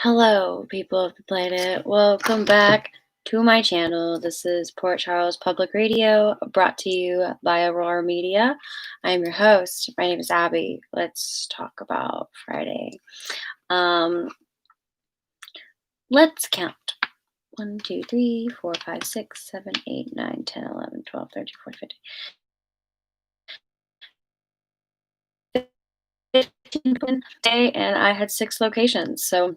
Hello, people of the planet. Welcome back to my channel. This is Port Charles Public Radio, brought to you by Aurora Media. I'm your host. My name is Abby. Let's talk about Friday. Let's count. 1, 2, 3, 4, 5, 6, 7, 8, 9, 10, 11, 12, 13, 14, 15 day, and I had 6 locations. So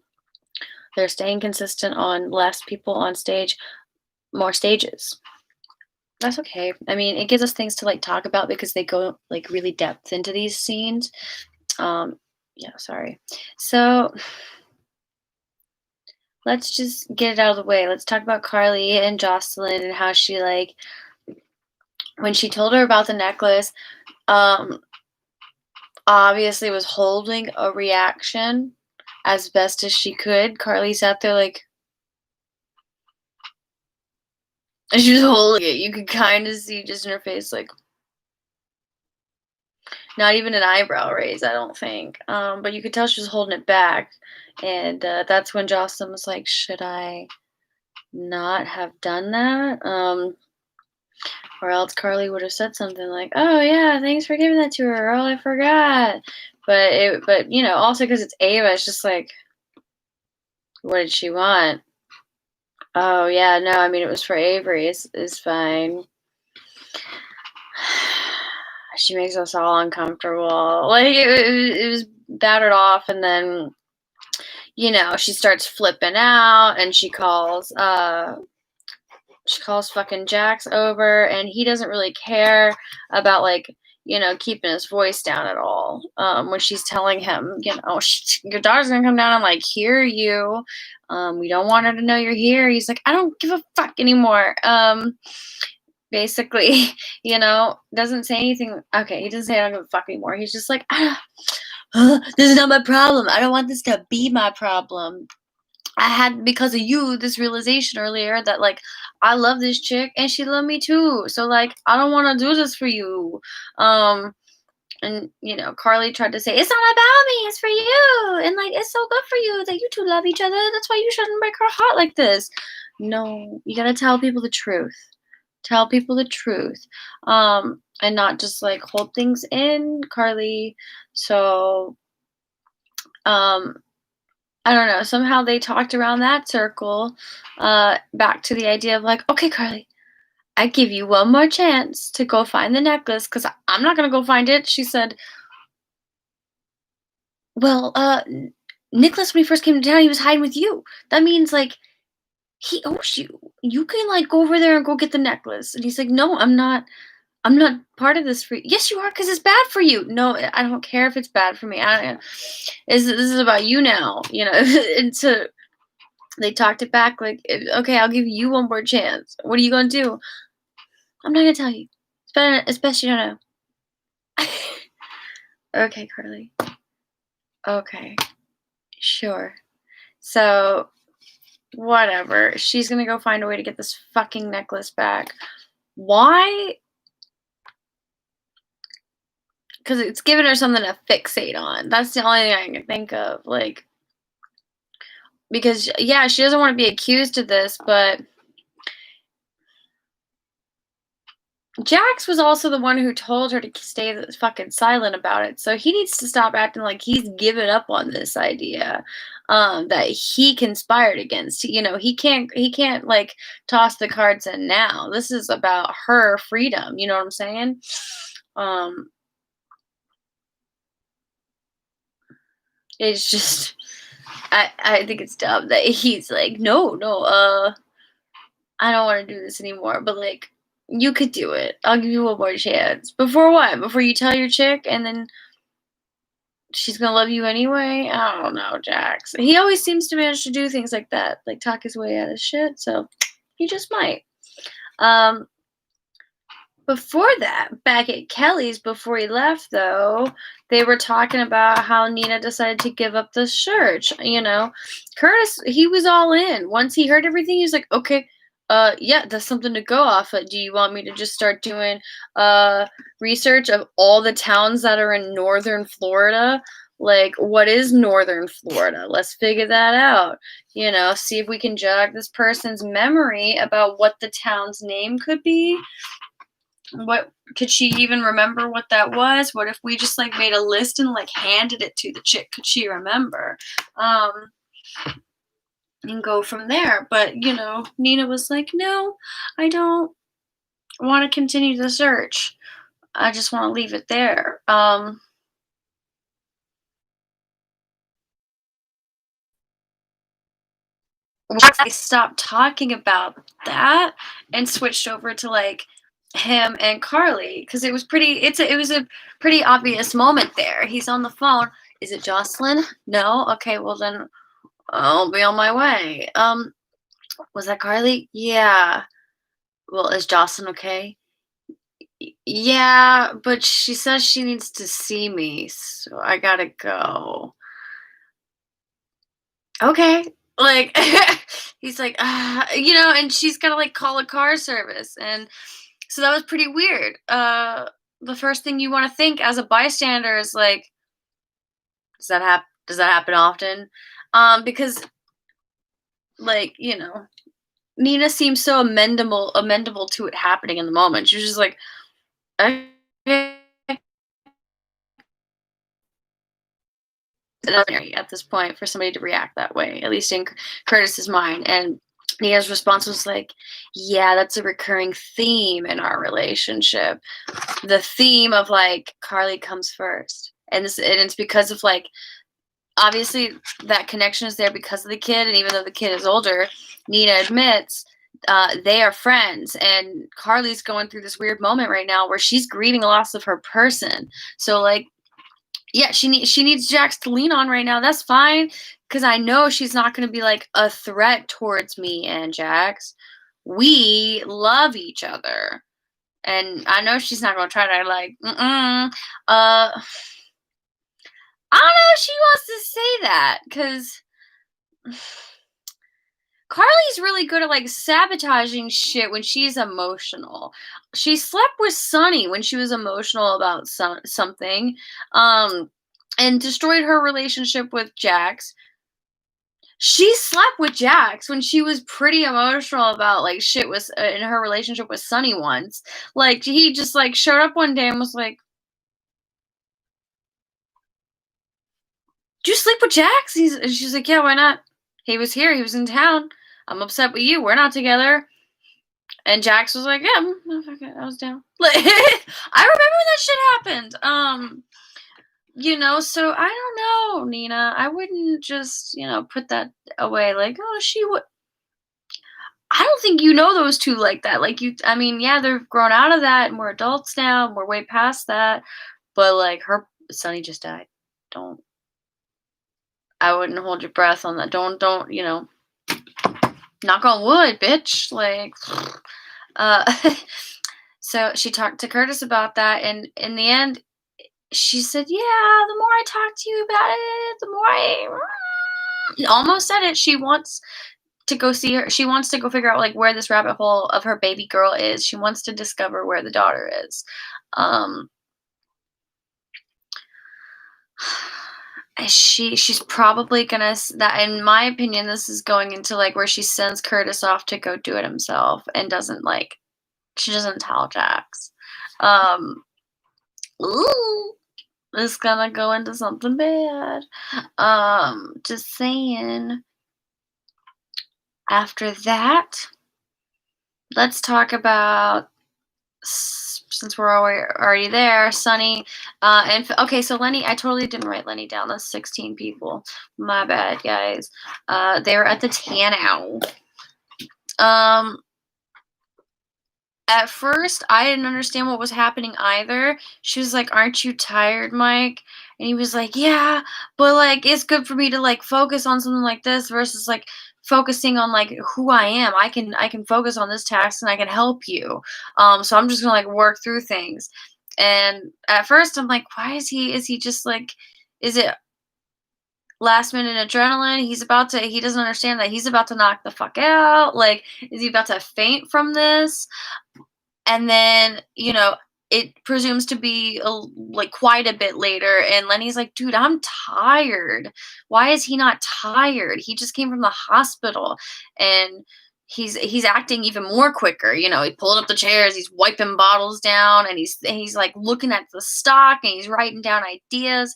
they're staying consistent on less people on stage, more stages. That's okay. I mean, it gives us things to like talk about because they go like really depth into these scenes. Yeah, sorry. So let's just get it out of the way. Let's talk about Carly and Jocelyn and how she like when she told her about the necklace, um, obviously was holding a reaction as best as she could. Carly sat there like and she was holding it. You could kind of see just in her face like not even an eyebrow raise, I don't think. But you could tell she was holding it back. And that's when Jocelyn was like, should I not have done that? Or else Carly would have said something like, oh, yeah, thanks for giving that to her. Oh, I forgot. But you know, also because it's Ava, it's just like, what did she want? Oh, yeah, no, I mean, it was for Avery. It's fine. She makes us all uncomfortable. Like, it was battered off, and then you know, she starts flipping out and she calls fucking Jax over, and he doesn't really care about like, you know, keeping his voice down at all. When she's telling him, you know, your daughter's gonna come down and like hear you. We don't want her to know you're here. He's like, I don't give a fuck anymore. Basically, you know, doesn't say anything. Okay, he doesn't say I don't give a fuck anymore. He's just like, this is not my problem. I don't want this to be my problem. I had, because of you, this realization earlier that like I love this chick and she loved me too. So like I don't want to do this for you. And you know, Carly tried to say it's not about me, it's for you, and like it's so good for you that you two love each other. That's why you shouldn't break her heart like this. No, you gotta tell people the truth. Tell people the truth, and not just like hold things in, Carly. So, I don't know. Somehow they talked around that circle, back to the idea of like, okay, Carly, I give you one more chance to go find the necklace because I'm not gonna go find it. She said, well, Nicholas, when he first came to town, he was hiding with you. That means like he owes you. You can like go over there and go get the necklace. And he's like, no, I'm not. I'm not part of this for you. Yes, you are, because it's bad for you. No, I don't care if it's bad for me. I don't. This is about you now, you know. And so they talked it back like, okay, I'll give you one more chance. What are you gonna do? I'm not gonna tell you. It's best you don't know. Okay, Carly. Okay, sure. So, whatever. She's gonna go find a way to get this fucking necklace back. Why? Because it's giving her something to fixate on. That's the only thing I can think of. Like, because, yeah, she doesn't want to be accused of this, but Jax was also the one who told her to stay fucking silent about it. So he needs to stop acting like he's given up on this idea, that he conspired against. You know, he can't like toss the cards in now. This is about her freedom. You know what I'm saying? Um, it's just, I think it's dumb that he's like, no, I don't want to do this anymore. But like, you could do it. I'll give you one more chance. Before what? Before you tell your chick and then she's gonna love you anyway? I don't know, Jax. He always seems to manage to do things like that, like talk his way out of shit. So he just might. Um, Before that, back at Kelly's, before he left, though, they were talking about how Nina decided to give up the church. You know, Curtis, he was all in. Once he heard everything, he was like, okay, yeah, that's something to go off of. Do you want me to just start doing research of all the towns that are in northern Florida? Like, what is Northern Florida? Let's figure that out. See if we can jog this person's memory about what the town's name could be. What could she even remember what that was? What if we just like made a list and like handed it to the chick? Could she remember? Um, and go from there. But Nina was like, no, I don't want to continue the search. I just want to leave it there. Once I stopped talking about that and switched over to like him and Carly because it was a pretty obvious moment there. He's on the phone. Is it Jocelyn? No. Okay, well then I'll be on my way. Was that Carly? Yeah. Well, is Jocelyn okay? Yeah, but she says she needs to see me, so I gotta go. Okay. Like he's like, and she's gotta like call a car service. And so that was pretty weird. The first thing you want to think as a bystander is like, does that happen often? Because like, Nina seems so amendable to it happening in the moment. She was just like, okay, at this point for somebody to react that way, at least in Curtis's mind. And Nia's response was like, yeah, that's a recurring theme in our relationship. The theme of like Carly comes first. And it's because of like obviously that connection is there because of the kid, and even though the kid is older, Nina admits they are friends, and Carly's going through this weird moment right now where she's grieving the loss of her person. So like, yeah, she needs Jax to lean on right now. That's fine, because I know she's not going to be like a threat towards me and Jax. We love each other, and I know she's not going to try to like, I don't know if she wants to say that because Carly's really good at like sabotaging shit when she's emotional. She slept with Sonny when she was emotional about something, and destroyed her relationship with Jax. She slept with Jax when she was pretty emotional about like shit was in her relationship with Sonny once. Like he just like showed up one day and was like, "Do you sleep with Jax?" She's like, "Yeah, why not? He was here. He was in town. I'm upset with you. We're not together." And Jax was like, "Yeah, okay, I was down." Like, I remember when that shit happened. So I don't know, Nina. I wouldn't just, put that away like, oh, she would. I don't think you know those two like that. Like I mean, yeah, they've grown out of that and we're adults now and we're way past that. But like her Sonny just died. Don't I wouldn't hold your breath on that. Don't, knock on wood, bitch. Like, uh, so she talked to Curtis about that, and in the end, she said, "Yeah, the more I talk to you about it, the more I almost said it. She wants to go see her. She wants to go figure out like where this rabbit hole of her baby girl is. She wants to discover where the daughter is." Um, she's probably gonna that in my opinion this is going into like where she sends Curtis off to go do it himself and doesn't like she doesn't tell Jax. Um ooh, it's gonna go into something bad. Just saying. After that, let's talk about since we're already there, Sonny, okay, so Lenny, I totally didn't write Lenny down. That's 16 people. My bad, guys. They were at the Tan Owl. At first, I didn't understand what was happening either. She was like, "Aren't you tired, Mike?" And he was like, "Yeah, but like it's good for me to like focus on something like this versus like focusing on like who I am. I can focus on this task and I can help you. So I'm just gonna like work through things." And at first, I'm like, "Why is he just like, is it last minute adrenaline? He doesn't understand that he's about to knock the fuck out. Like, is he about to faint from this?" And then, it presumes to be like quite a bit later, and Lenny's like, dude, I'm tired. Why is he not tired? He just came from the hospital, and he's acting even more quicker. He pulled up the chairs, he's wiping bottles down, and he's like looking at the stock, and he's writing down ideas.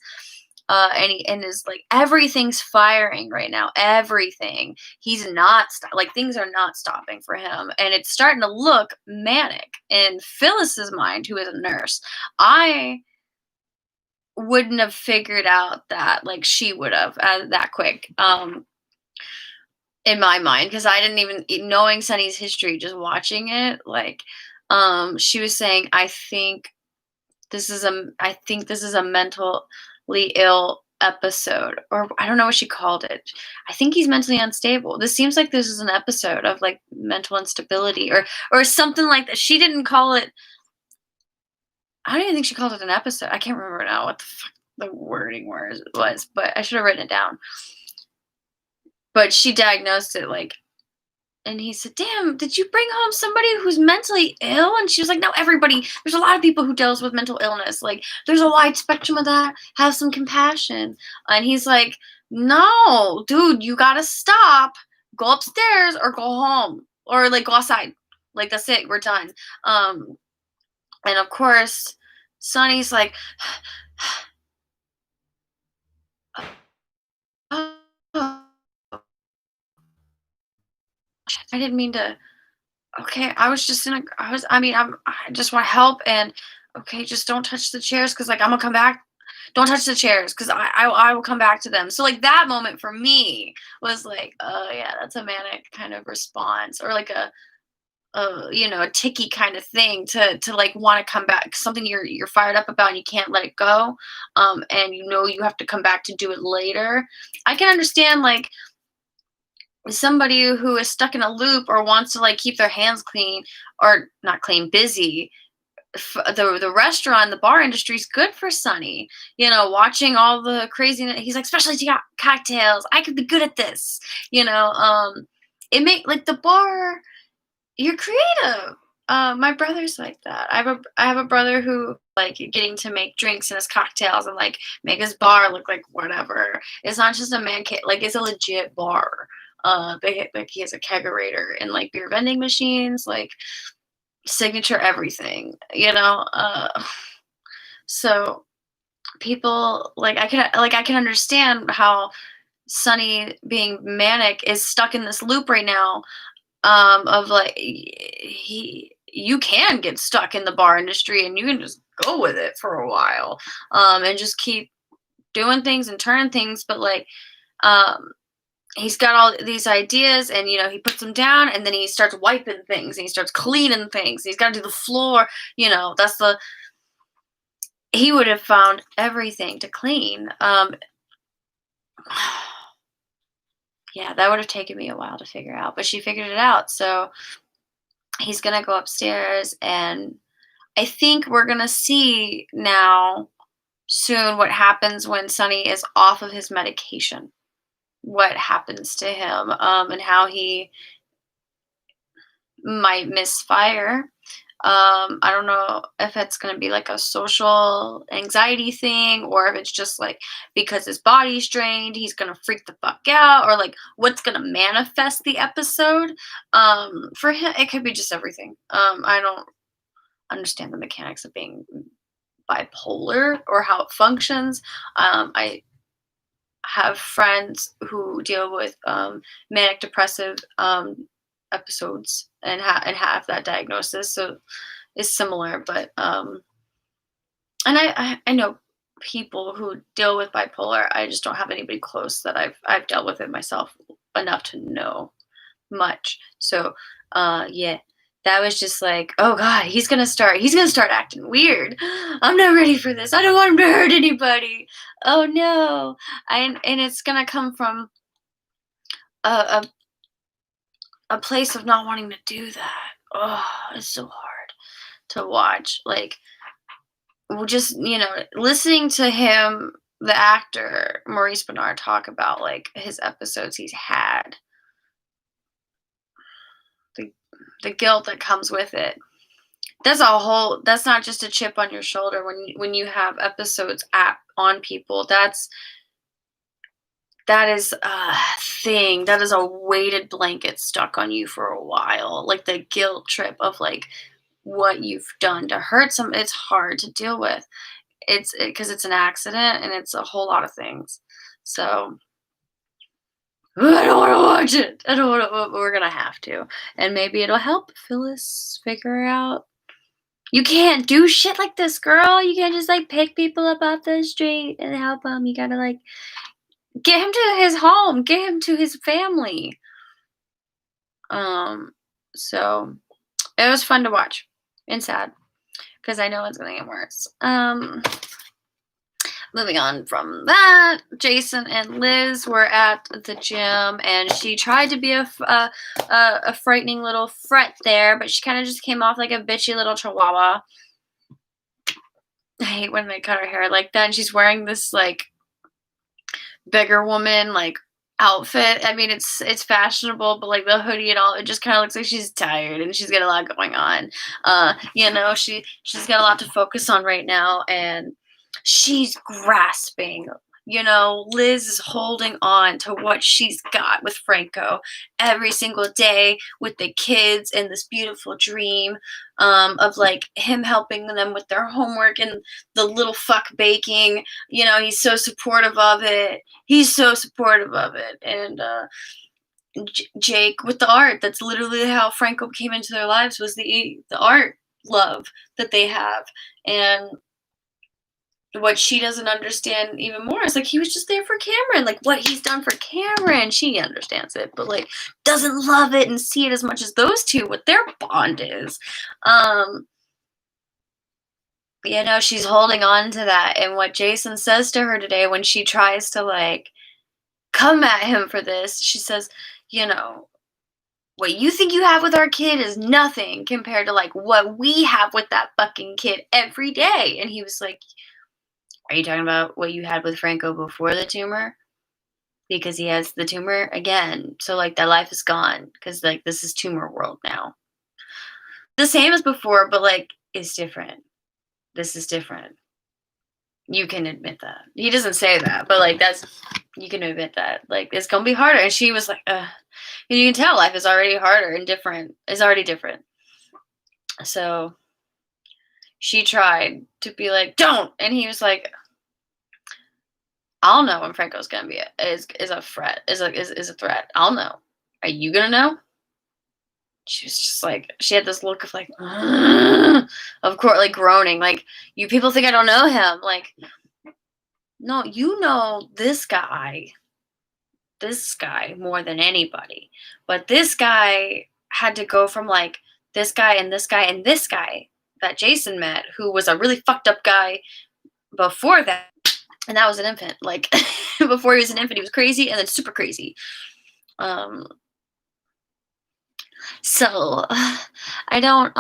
And is like, everything's firing right now, everything. He's not like, things are not stopping for him, and it's starting to look manic in Phyllis's mind, who is a nurse. I wouldn't have figured out that like she would have, that quick, in my mind, because I didn't even, knowing Sunny's history, just watching it, like, she was saying, I think this is a mentally ill episode, or I don't know what she called it. I think he's mentally unstable. This seems like this is an episode of like mental instability, or something like that. She didn't call it. I don't even think she called it an episode. I can't remember now what the fuck the wording was, but I should have written it down. But she diagnosed it like, and he said, "Damn, did you bring home somebody who's mentally ill?" And she was like, "No, everybody. There's a lot of people who deals with mental illness. Like, there's a wide spectrum of that. Have some compassion." And he's like, "No, dude, you gotta stop. Go upstairs or go home, or like go outside. Like, that's it. We're done." Um, and of course, Sonny's like, "Oh, I didn't mean to. Okay, I was just in a I was I mean, I just want help, and okay, just don't touch the chairs, cuz like I'm gonna come back. Don't touch the chairs, cuz I will come back to them." So like that moment for me was like, "Oh yeah, that's a manic kind of response, or like a ticky kind of thing to like want to come back, something you're fired up about and you can't let it go, and you have to come back to do it later." I can understand like somebody who is stuck in a loop or wants to like keep their hands clean, or not clean, busy. The restaurant, the bar industry is good for Sonny. Watching all the craziness. He's like, specialty cocktails. I could be good at this. It make like the bar. You're creative. My brother's like that. I have a brother who like getting to make drinks and his cocktails and like make his bar look like whatever. It's not just a man cave. Like, it's a legit bar. Like he has a kegerator and like beer vending machines, like signature everything. So people like, I can understand how Sonny being manic is stuck in this loop right now, of like, you can get stuck in the bar industry and you can just go with it for a while, and just keep doing things and turning things, but like, um he's got all these ideas, and he puts them down, and then he starts wiping things, and he starts cleaning things, and he's got to do the floor. That's the he would have found everything to clean. Yeah, that would have taken me a while to figure out, but she figured it out. So he's gonna go upstairs, and I think we're gonna see now soon what happens when Sonny is off of his medication. What happens to him, and how he might misfire. I don't know if it's going to be like a social anxiety thing, or if it's just like because his body's drained, he's going to freak the fuck out, or like what's going to manifest the episode. For him, it could be just everything. I don't understand the mechanics of being bipolar or how it functions. I have friends who deal with manic depressive episodes, and have that diagnosis, so it's similar. But and I know people who deal with bipolar. I just don't have anybody close that I've dealt with it myself enough to know much. So yeah, that was just like, oh god, he's gonna start acting weird. I'm not ready for this. I don't want him to hurt anybody. Oh no. And it's gonna come from a, a a place of not wanting to do that. Oh, it's so hard to watch. Like, just listening to him, the actor Maurice Bernard, talk about like his episodes he's had, the the guilt that comes with it. that's not just a chip on your shoulder when you have episodes at on people. That is a thing. That is a weighted blanket stuck on you for a while. Like the guilt trip of like what you've done to hurt some. It's hard to deal with. Because it's an accident and it's a whole lot of things. So I don't want to watch it. I don't want to. We're gonna have to, and maybe it'll help Phyllis figure out. You can't do shit like this, girl. You can't just like pick people up off the street and help them. You gotta like get him to his home, get him to his family. Um, so it was fun to watch and sad because I know it's gonna get worse. Moving on from that, Jason and Liz were at the gym, and she tried to be a frightening little fret there, but she kind of just came off like a bitchy little chihuahua. I hate when they cut her hair like that, and she's wearing this like bigger woman like outfit. I mean, it's fashionable, but like the hoodie and all, it just kind of looks like she's tired and she's got a lot going on. She's got a lot to focus on right now, and she's grasping. Liz is holding on to what she's got with Franco every single day with the kids and this beautiful dream of like him helping them with their homework and the little fuck baking. He's so supportive of it. He's so supportive of it. And Jake with the art. That's literally how Franco came into their lives, was the art love that they have. And what she doesn't understand even more is like he was just there for Cameron, like what he's done for Cameron. She understands it, but like doesn't love it and see it as much as those two, what their bond is. She's holding on to that. And what Jason says to her today when she tries to like come at him for this, she says, what you think you have with our kid is nothing compared to like what we have with that fucking kid every day. And he was like, are you talking about what you had with Franco before the tumor? Because he has the tumor again. So, like, that life is gone. Because, like, this is tumor world now. The same as before, but, like, it's different. This is different. You can admit that. He doesn't say that, but, like, you can admit that. Like, it's going to be harder. And she was like, ugh. And you can tell life is already harder and different. It's already different. So, she tried to be like, don't. And he was like, I'll know when Franco's gonna be is a threat. Is a threat. I'll know. Are you gonna know? She was just like, she had this look of like, of course, like groaning. Like, you people think I don't know him. Like, no, you know this guy more than anybody. But this guy had to go from like this guy and this guy and this guy that Jason met, who was a really fucked up guy before that. And that was an infant. Like, before he was an infant, he was crazy and then super crazy. So, I don't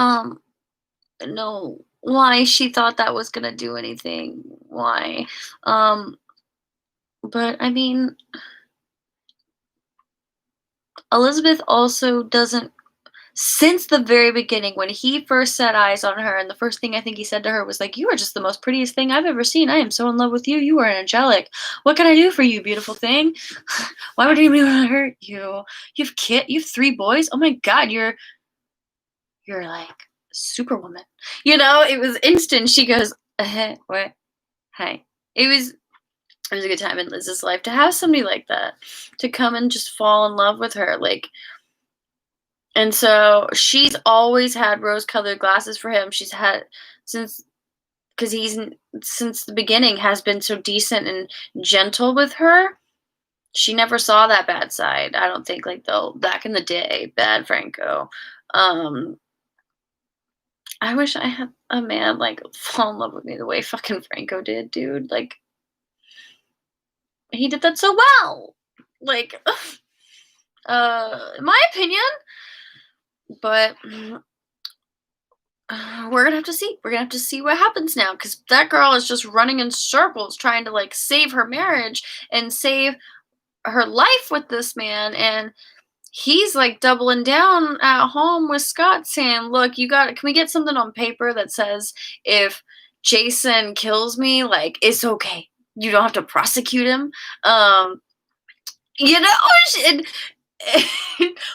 know why she thought that was gonna do anything. Why? But I mean, Elizabeth also doesn't. Since the very beginning, when he first set eyes on her, and the first thing I think he said to her was like, "You are just the most prettiest thing I've ever seen. I am so in love with you. You are angelic. What can I do for you, beautiful thing? Why would anybody want to hurt you? You have 3 boys. Oh my God, you're like superwoman. It was instant. She goes, hey, what? Hey. It was a good time in Liz's life to have somebody like that, to come and just fall in love with her, like. And so she's always had rose-colored glasses for him. She's had because he's since the beginning has been so decent and gentle with her. She never saw that bad side. I don't think, like, back in the day, bad Franco. I wish I had a man like fall in love with me the way fucking Franco did, dude. Like, he did that so well. Like, in my opinion. But we're gonna have to see. We're gonna have to see what happens now, because that girl is just running in circles trying to like save her marriage and save her life with this man, and he's like doubling down at home with Scott saying, "Look, can we get something on paper that says if Jason kills me, like it's okay. You don't have to prosecute him." Um, you know, and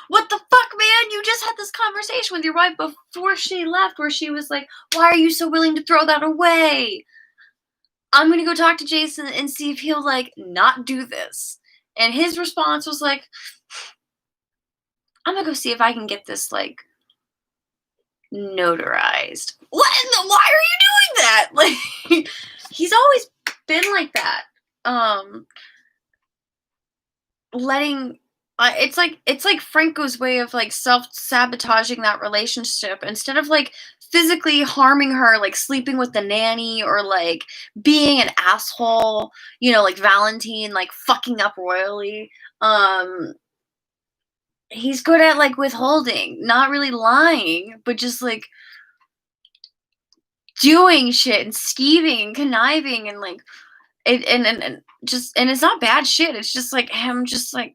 what the fuck, man? You just had this conversation with your wife before she left where she was like, "Why are you so willing to throw that away? I'm gonna go talk to Jason and see if he'll like not do this." And his response was like, "I'm gonna go see if I can get this like notarized." What? Why are you doing that? Like, he's always been like that. Um, letting it's like Franco's way of like self-sabotaging that relationship instead of like physically harming her, like sleeping with the nanny or like being an asshole, like Valentine, like fucking up royally. Um he's good at like withholding, not really lying, but just like doing shit and scheming and conniving and like and it's not bad shit. It's just like him just like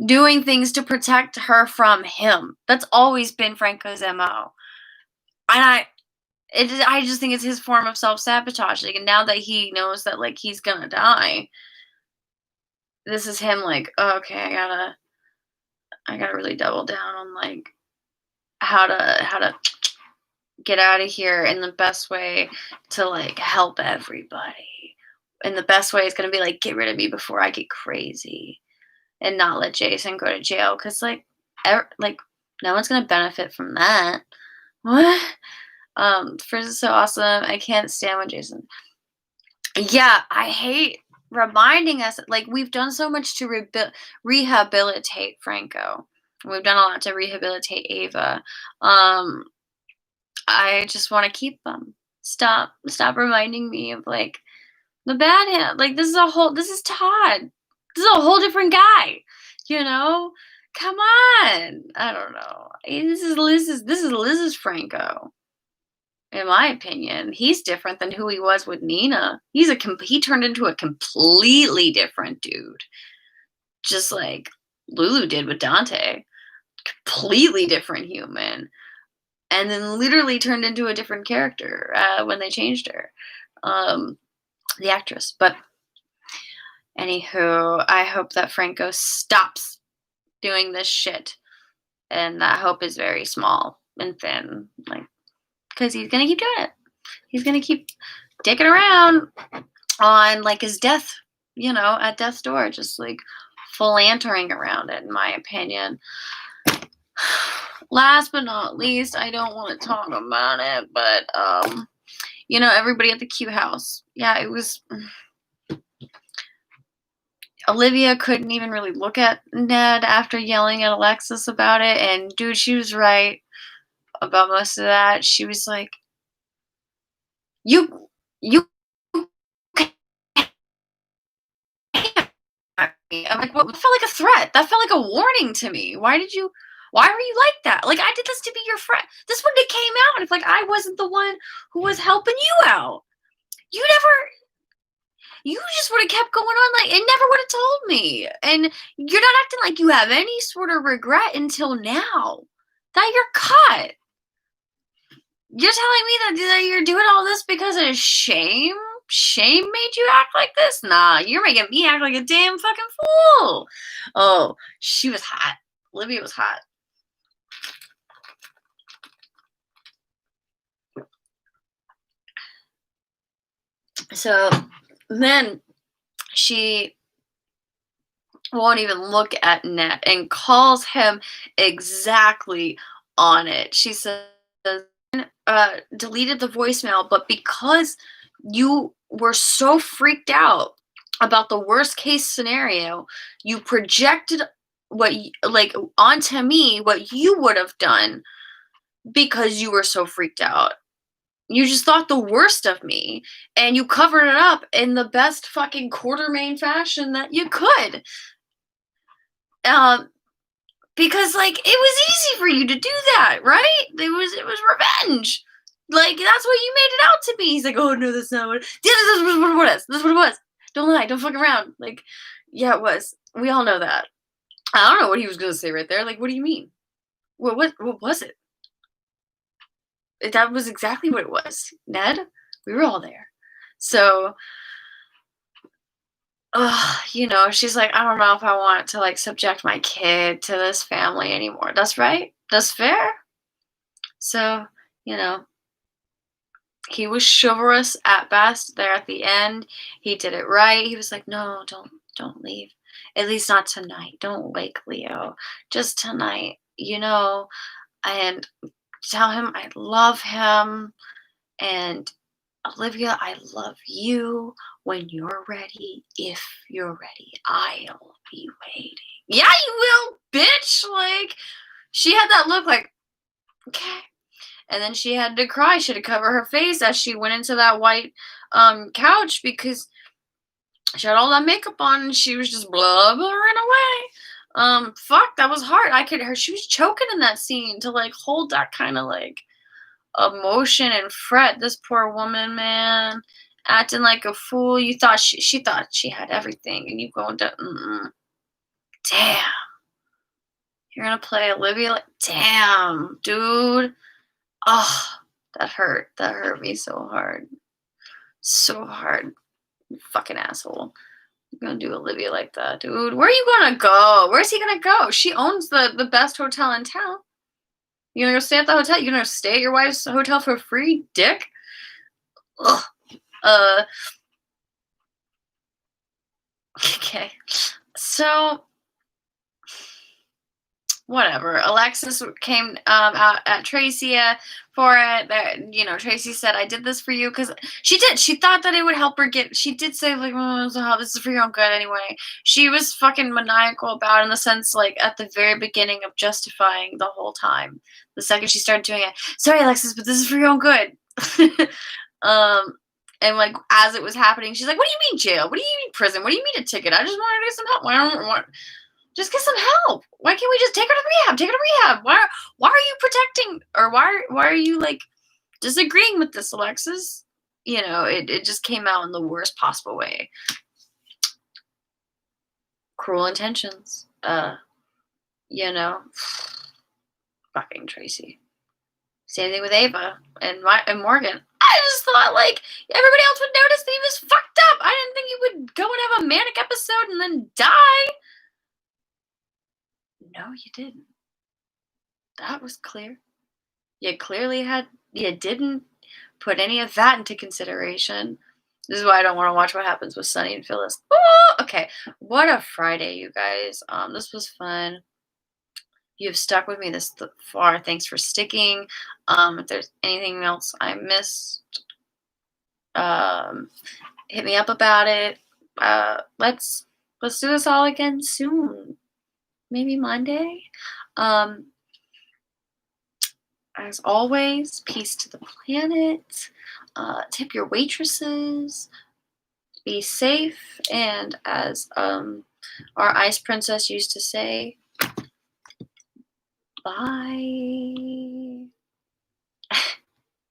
doing things to protect her from him. That's always been Franco's MO. And I just think it's his form of self-sabotaging. And now that he knows that like he's gonna die, this is him like, "Oh, okay, I gotta really double down on like how to get out of here in the best way to like help everybody. And the best way is gonna be like get rid of me before I get crazy and not let Jason go to jail because like no one's gonna benefit from that." What? Friends is so awesome. I can't stand when Jason. Yeah, I hate reminding us like we've done so much to rehabilitate Franco. We've done a lot to rehabilitate Ava. Um, I just want to keep them. Stop reminding me of like the bad hand. Like this is Todd. This is a whole different guy. You know? Come on. I don't know. This is Liz's Franco. In my opinion, he's different than who he was with Nina. He turned into a completely different dude. Just like Lulu did with Dante. Completely different human. And then literally turned into a different character when they changed her. The actress. But anywho, I hope that Franco stops doing this shit. And that hope is very small and thin. Like, because he's gonna keep doing it. He's gonna keep dicking around on like his death, at death's door, just like philandering around it, in my opinion. Last but not least, I don't want to talk about it, but everybody at the Q house. Yeah, it was. Olivia couldn't even really look at Ned after yelling at Alexis about it, and dude, she was right about most of that. She was like, "You I'm like, "What?" That felt like a threat. That felt like a warning to me. Why were you like that? Like, I did this to be your friend. This wouldn't have came out if, like, I wasn't the one who was helping you out. You just would have kept going on, like, and never would have told me. And you're not acting like you have any sort of regret until now that you're caught. You're telling me that you're doing all this because of shame? Shame made you act like this? Nah, you're making me act like a damn fucking fool. Oh, she was hot. Olivia was hot. So then she won't even look at Ned and calls him exactly on it. She says, deleted the voicemail, but because you were so freaked out about the worst case scenario, you projected onto me what you would have done because you were so freaked out. You just thought the worst of me and you covered it up in the best fucking Quartermaine fashion that you could. Because like it was easy for you to do that, right? It was revenge. Like that's what you made it out to be. He's like, "Oh no, that's not what. Yeah, this is what it was. This is what it was. Don't lie. Don't fuck around." Like, yeah, it was. We all know that. I don't know what he was gonna say right there. Like, what do you mean? What was it? That was exactly what it was. Ned, we were all there. So, she's like, I don't know if I want to like subject my kid to this family anymore. That's right. That's fair. So, you know, he was chivalrous at best there at the end. He did it right. He was like, "No, don't leave. At least not tonight. Don't wake Leo. Just tonight, and tell him I love him, and Olivia, I love you. When you're ready, if you're ready, I'll be waiting." Yeah, you will, bitch. Like, she had that look like, okay. And then she had to cry. She had to cover her face as she went into that white couch because she had all that makeup on and she was just blubbering away. Fuck, that was hard. I could her she was choking in that scene to like hold that kind of like emotion and fret. This poor woman, man, acting like a fool. You thought she thought she had everything, and you going to damn. You're gonna play Olivia like damn, dude. Oh, that hurt. That hurt me so hard. So hard. You fucking asshole. You're gonna do Olivia like that, dude. Where are you gonna go? Where's he gonna go? She owns the best hotel in town. You gonna go stay at the hotel? You gonna stay at your wife's hotel for free, dick? Ugh. Uh, okay. So whatever. Alexis came out at Tracy for it. That Tracy said, "I did this for you," because she did. She thought that it would help her get. She did say like, "Oh, this is for your own good anyway." She was fucking maniacal about it in the sense like at the very beginning of justifying the whole time. The second she started doing it, sorry, Alexis, but this is for your own good. um. And like as it was happening, she's like, "What do you mean jail? What do you mean prison? What do you mean a ticket? I just wanted to get some help. Why don't want just get some help. Why can't we just take her to rehab? Take her to rehab. Why are you protecting or why are you like disagreeing with this, Alexis?" It just came out in the worst possible way. Cruel intentions. You know, fucking Tracy. Same thing with Ava and Morgan. I just thought like everybody else would notice that he was fucked up. I didn't think he would go and have a manic episode and then die. No, you didn't. That was clear. You didn't put any of that into consideration. This is why I don't want to watch what happens with Sunny and Phyllis. Oh, okay. What a Friday, you guys. This was fun. You've stuck with me this far. Thanks for sticking. If there's anything else I missed, um, hit me up about it. Let's do this all again soon. Maybe Monday. Um, as always, peace to the planet. Tip your waitresses. Be safe. And as our ice princess used to say, bye.